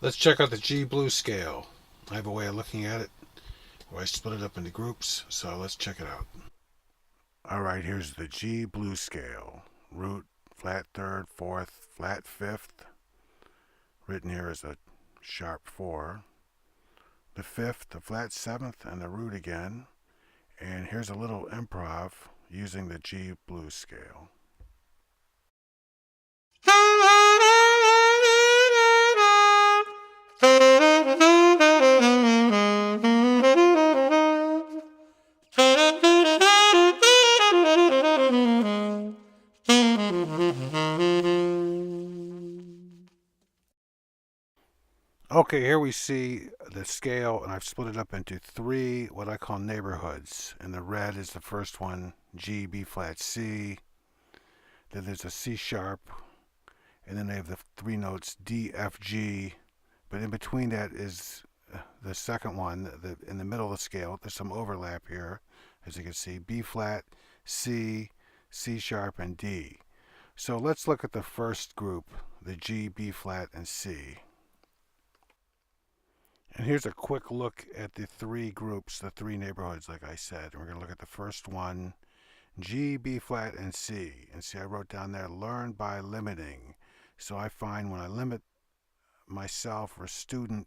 Let's check out the G blues scale. I have a way of looking at it where I split it up into groups, so let's check it out. Alright, here's the G blues scale. Root, flat third, fourth, flat fifth. Written here as a sharp 4. The fifth, the flat seventh, and the root again. And here's a little improv using the G blues scale. Okay, here we see the scale, and I've split it up into 3 what I call neighborhoods. And the red is the first one, G, B flat, C. Then there's a C sharp, and then they have the 3 notes D, F, G. But in between that is the second one, in the middle of the scale. There's some overlap here, as you can see, B flat, C, C sharp, and D. So let's look at the first group, the G, B flat, and C. And here's a quick look at the 3 groups, the 3 neighborhoods, like I said. And we're going to look at the first one, G, B flat, and C. And see, I wrote down there, learn by limiting. So I find when I limit myself or a student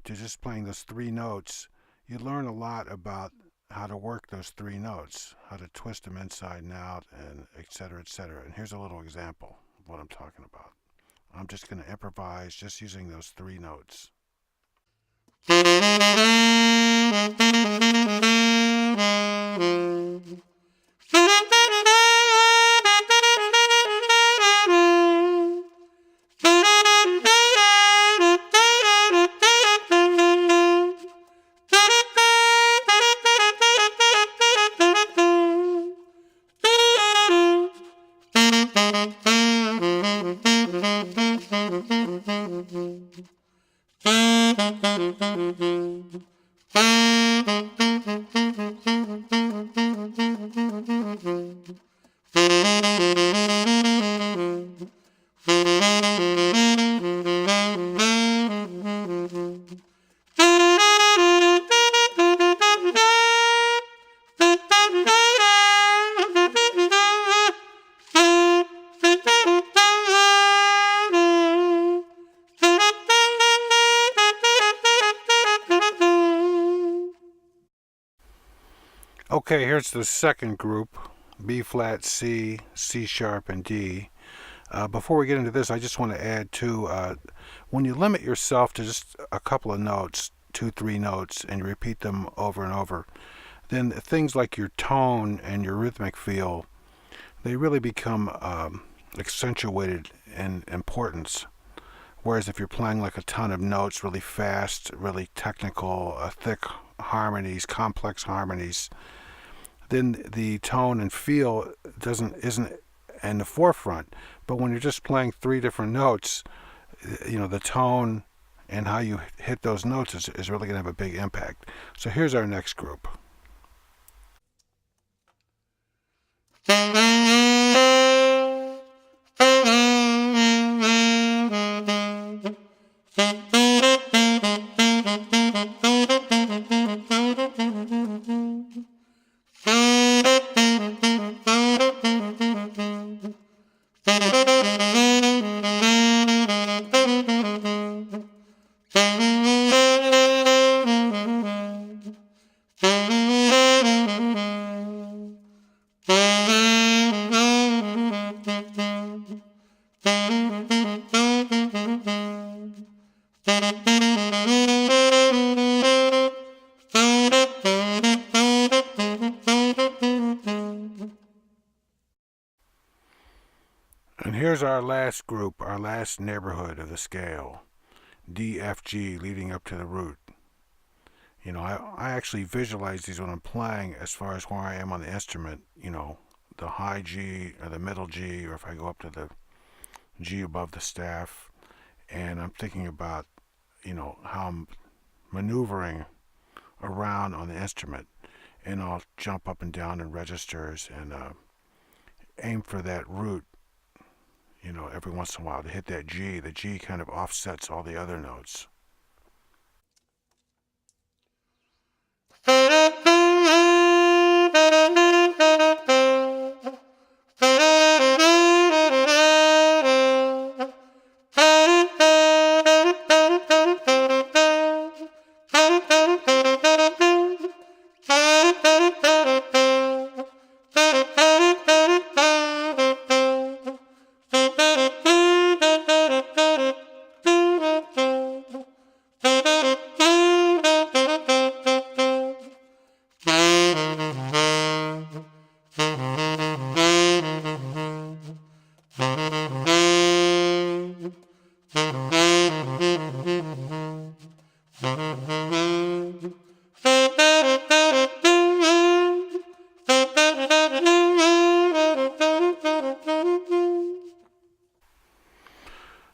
to just playing those 3 notes, you learn a lot about how to work those 3 notes, how to twist them inside and out, and etc., etc. And here's a little example of what I'm talking about. I'm just going to improvise just using those 3 notes. Okay, here's the second group, B flat, C, C sharp, and D. Before we get into this, I just want to add too, when you limit yourself to just a couple of notes, 2, 3 notes, and you repeat them over and over, then things like your tone and your rhythmic feel, they really become accentuated in importance. Whereas if you're playing like a ton of notes really fast, really technical, thick harmonies, complex harmonies, then the tone and feel isn't in the forefront. But when you're just playing 3 different notes, the tone and how you hit those notes is really going to have a big impact. So here's our next group. And here's our last group, our last neighborhood of the scale, D, F, G, leading up to the root. I actually visualize these when I'm playing as far as where I am on the instrument, the high G or the middle G, or if I go up to the G above the staff, and I'm thinking about, how I'm maneuvering around on the instrument, and I'll jump up and down in registers and aim for that root, every once in a while to hit that G. The G kind of offsets all the other notes.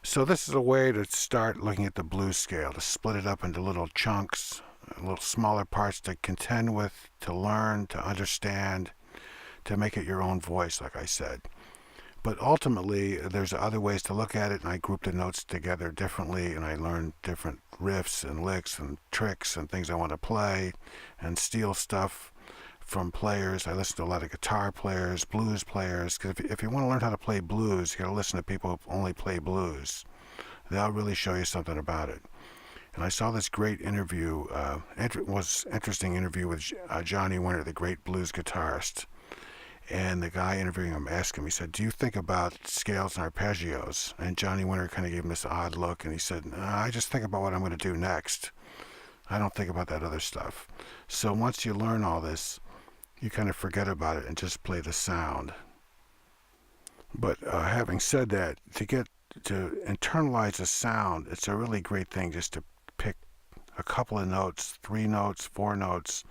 So this is a way to start looking at the blues scale, to split it up into little chunks, little smaller parts to contend with, to learn, to understand, to make it your own voice, like I said. But ultimately, there's other ways to look at it, and I group the notes together differently, and I learn different riffs and licks and tricks and things I want to play, and steal stuff from players. I listen to a lot of guitar players, blues players, because if you want to learn how to play blues, you got to listen to people who only play blues. They'll really show you something about it. And I saw this great interview, interesting interview with Johnny Winter, the great blues guitarist. And the guy interviewing him asked him, he said, "Do you think about scales and arpeggios?" And Johnny Winter kind of gave him this odd look, and he said, "I just think about what I'm going to do next. I don't think about that other stuff." So once you learn all this, you kind of forget about it and just play the sound. But having said that, to internalize a sound, it's a really great thing just to pick a couple of notes, 3 notes, 4 notes,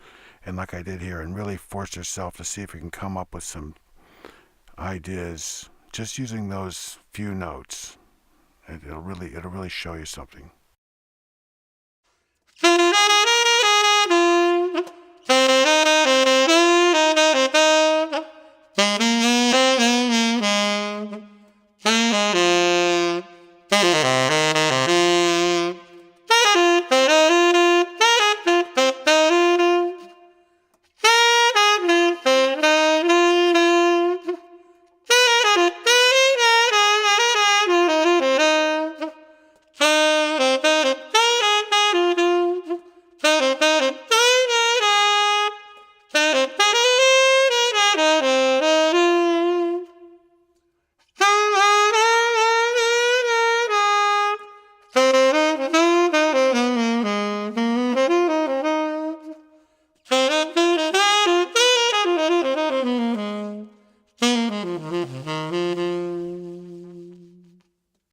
and like I did here, and really force yourself to see if you can come up with some ideas just using those few notes. It'll really show you something.